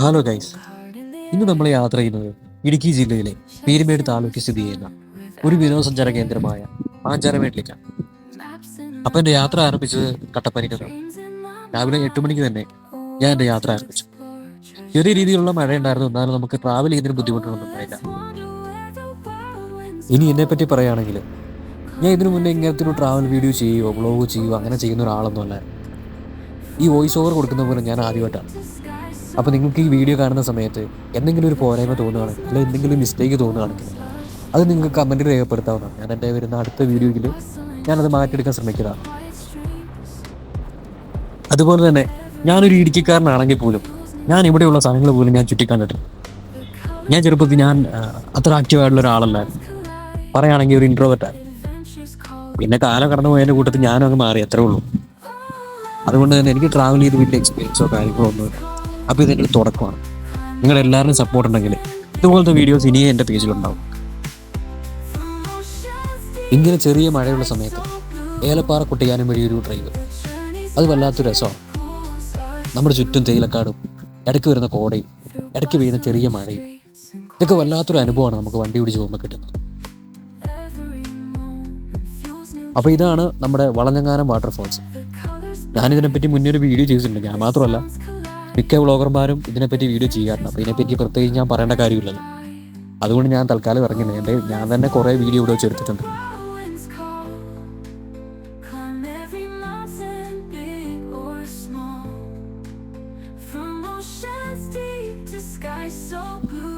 Hello guys, ഇന്ന് നമ്മൾ യാത്ര ചെയ്യുന്നത് ഇടുക്കി ജില്ലയിലെ പീരുമേട് താലൂക്കിൽ സ്ഥിതി ചെയ്യുന്ന ഒരു വിനോദസഞ്ചാര കേന്ദ്രമായ പാഞ്ചാലമേട്ടിലേക്കാണ്. അപ്പം എൻ്റെ യാത്ര ആരംഭിച്ചത് കട്ടപ്പനയ്ക്ക്. രാവിലെ 8 മണിക്ക് തന്നെ ഞാൻ എൻ്റെ യാത്ര ആരംഭിച്ചു. ചെറിയ രീതിയിലുള്ള മഴ ഉണ്ടായിരുന്നു, എന്നാലും നമുക്ക് ട്രാവൽ ചെയ്യുന്നതിന് ബുദ്ധിമുട്ടൊന്നും ഉണ്ടായില്ല. ഇനി എന്നെപ്പറ്റി പറയുകയാണെങ്കിൽ, ഞാൻ ഇതിനു മുന്നേ ഇങ്ങനത്തെ ഒരു ട്രാവൽ വീഡിയോ ചെയ്യുകയോ വ്ളോഗ് ചെയ്യുകയോ അങ്ങനെ ചെയ്യുന്ന ഒരാളൊന്നും അല്ലായിരുന്നു. ഈ വോയിസ് ഓവർ കൊടുക്കുന്ന പോലെ ഞാൻ ആദ്യമായിട്ടാണ്. അപ്പോൾ നിങ്ങൾക്ക് ഈ വീഡിയോ കാണുന്ന സമയത്ത് എന്തെങ്കിലും ഒരു പോരായ്മ തോന്നുകയാണെങ്കിൽ, അല്ലെങ്കിൽ എന്തെങ്കിലും മിസ്റ്റേക്ക് തോന്നുകയാണെങ്കിൽ അത് നിങ്ങൾക്ക് കമൻറ്റിൽ രേഖപ്പെടുത്താവുന്നതാണ്. ഞാൻ എൻ്റെ വരുന്ന അടുത്ത വീഡിയോയിൽ ഞാനത് മാറ്റിയെടുക്കാൻ ശ്രമിക്കുന്നതാണ്. അതുപോലെ തന്നെ ഞാനൊരു ഇടുക്കിക്കാരനാണെങ്കിൽ പോലും ഞാൻ ഇവിടെയുള്ള സ്ഥലങ്ങൾ പോലും ഞാൻ ചുറ്റിക്കണ്ടിട്ടുണ്ട്. ഞാൻ ചെറുപ്പത്തിൽ അത്ര ആക്റ്റീവായിട്ടുള്ള ഒരാളല്ലായിരുന്നു. പറയുകയാണെങ്കിൽ ഒരു ഇൻട്രോവേർട്ടായിരുന്നു. പിന്നെ കാലം കടന്നു പോയതിൻ്റെ കൂട്ടത്തിൽ ഞാനും അങ്ങ് മാറി, അത്രേ ഉള്ളൂ. അതുകൊണ്ട് തന്നെ എനിക്ക് ട്രാവൽ ചെയ്ത് വലിയ എക്സ്പീരിയൻസോ കാര്യങ്ങളോ ഒന്നുമില്ല. അപ്പോൾ ഇതെൻ്റെ ഒരു തുടക്കമാണ്. നിങ്ങളെല്ലാവരും സപ്പോർട്ട് ഉണ്ടെങ്കിൽ ഇതുപോലത്തെ വീഡിയോസ് ഇനിയും എൻ്റെ പേജിലുണ്ടാവും. ഇങ്ങനെ ചെറിയ മഴയുള്ള സമയത്ത് ഏലപ്പാറ കുട്ടിയാനും വഴിയൊരു ഡ്രൈവ്, അത് വല്ലാത്തൊരു രസമാണ്. നമ്മുടെ ചുറ്റും തേയിലക്കാടും, ഇടയ്ക്ക് വരുന്ന കോടയും, ഇടയ്ക്ക് വീഴുന്ന ചെറിയ മഴയും, ഇതൊക്കെ വല്ലാത്തൊരു അനുഭവമാണ് നമുക്ക് വണ്ടി ഓടിച്ച് പോകുമ്പോൾ കിട്ടുന്നത്. അപ്പോൾ ഇതാണ് നമ്മുടെ വളഞ്ഞങ്ങാനം വാട്ടർഫോൾസ്. ഞാനിതിനെപ്പറ്റി മുന്നേ ഒരു വീഡിയോ ചെയ്തിട്ടുണ്ട്. ഞാൻ മാത്രമല്ല, മിക്ക വ്ളോഗർമാരും ഇതിനെപ്പറ്റി വീഡിയോ ചെയ്യാറുണ്ട്. അപ്പോൾ ഇതിനെപ്പറ്റി പ്രത്യേകിച്ച് ഞാൻ പറയേണ്ട കാര്യമില്ലല്ലോ. അതുകൊണ്ട് ഞാൻ തൽക്കാലം ഇറങ്ങുന്നത്. ഞാൻ തന്നെ കുറേ വീഡിയോ ഇവിടെ വെച്ചെടുത്തിട്ടുണ്ട്.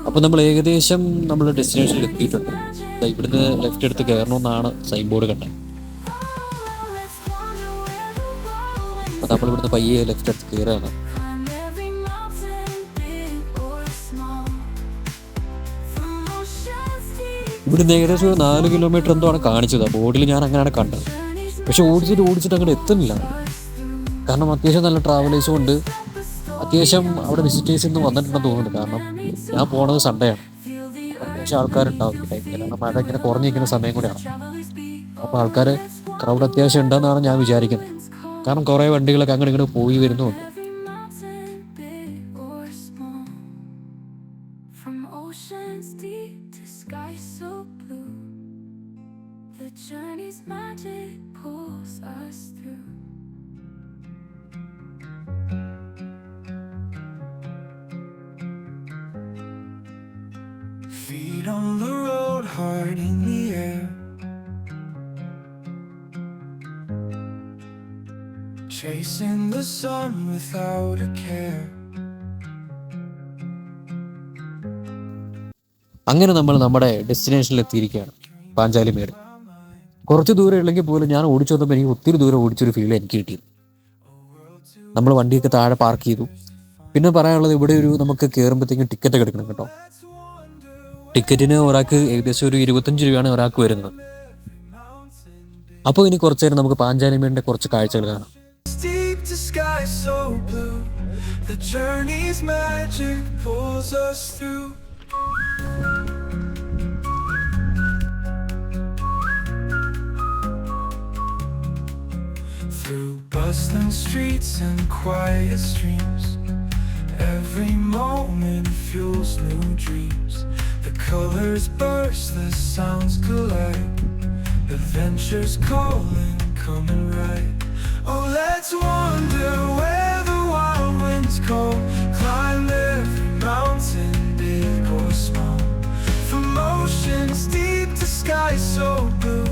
അപ്പോൾ നമ്മൾ ഏകദേശം ഡെസ്റ്റിനേഷനിൽ എത്തിയിട്ടുണ്ട്. ഇവിടുന്ന് ലെഫ്റ്റ് എടുത്ത് കയറണമെന്നാണ് സൈൻ ബോർഡ് കണ്ടത്. അപ്പോൾ നമ്മളിവിടുന്ന് പയ്യെ ലെഫ്റ്റ് എടുത്ത് കയറുകയാണ്. ഇവിടുന്ന് ഏകദേശം ഒരു 4 കിലോമീറ്റർ എന്തോ ആണ് കാണിച്ചത്. ബോർഡിൽ ഞാൻ അങ്ങനെയാണ് കണ്ടത്. പക്ഷെ ഓടിച്ചിട്ട് അങ്ങോട്ട് എത്തുന്നില്ല. കാരണം അത്യാവശ്യം നല്ല ട്രാവലേഴ്സും ഉണ്ട്. അത്യാവശ്യം അവിടെ വിസിറ്റേഴ്സ് ഒന്നും വന്നിട്ടുണ്ടെന്ന് തോന്നുന്നു. കാരണം ഞാൻ പോണത് സൺഡേ ആണ്. അത്യാവശ്യം ആൾക്കാരുണ്ടാവും ഈ ടൈമിൽ. കാരണം മഴ ഇങ്ങനെ കുറഞ്ഞിരിക്കുന്ന സമയം കൂടെയാണ്. അപ്പോൾ ആൾക്കാർ ക്രൗഡ് അത്യാവശ്യം ഉണ്ടെന്നാണ് ഞാൻ വിചാരിക്കുന്നത്. കാരണം കുറേ വണ്ടികളൊക്കെ അങ്ങോട്ട് ഇങ്ങോട്ട് പോയി വരുന്നുണ്ട്. Feet on the road, heart in the air, chasing the sun without a care. അങ്ങനെ നമ്മൾ നമ്മുടെ ഡെസ്റ്റിനേഷനിൽ എത്തിയിരിക്കുകയാണ്, പാഞ്ചാലിമേട്. കുറച്ച് ദൂരം ഉള്ളെങ്കിൽ പോലും ഞാൻ ഓടിച്ചു വന്നപ്പോൾ എനിക്ക് ഒത്തിരി ദൂരം ഓടിച്ചൊരു ഫീൽ എനിക്ക് കിട്ടിയത്. നമ്മൾ വണ്ടിയൊക്കെ താഴെ പാർക്ക് ചെയ്തു. പിന്നെ പറയാനുള്ളത്, ഇവിടെ നമുക്ക് കയറുമ്പോഴത്തേക്കും ടിക്കറ്റ് എടുക്കണം കേട്ടോ. ടിക്കറ്റിന് ഒരാൾക്ക് ഏകദേശം ഒരു 25 രൂപയാണ് ഒരാൾക്ക് വരുന്നത്. അപ്പോൾ ഇനി കുറച്ച് നേരം നമുക്ക് പാഞ്ചാലിമേടിൻ്റെ കുറച്ച് കാഴ്ചകൾ കാണാം. Deep to sky so blue, the journey's magic pulls us through. Through bustling streets and quiet streams, every moment fuels new dreams. The colors burst, the sounds collide, adventures calling, coming right. Oh, let's wander where the wild winds call, climb every mountain, big or small. From oceans deep to skies so blue,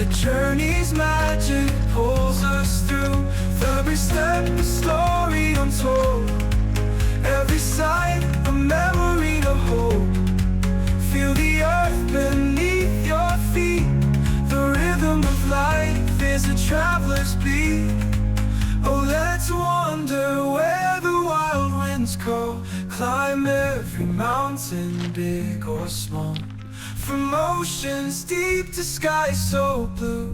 the journey's magic pulls us through. Every step a story untold, every sight a memory to hold. Feel the earth beneath your feet, the rhythm of life is a traveler's beat. Oh, let's wander where the wild winds call, climb every mountain, big or small. From oceans deep to skies so blue,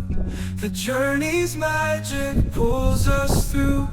the journey's magic pulls us through.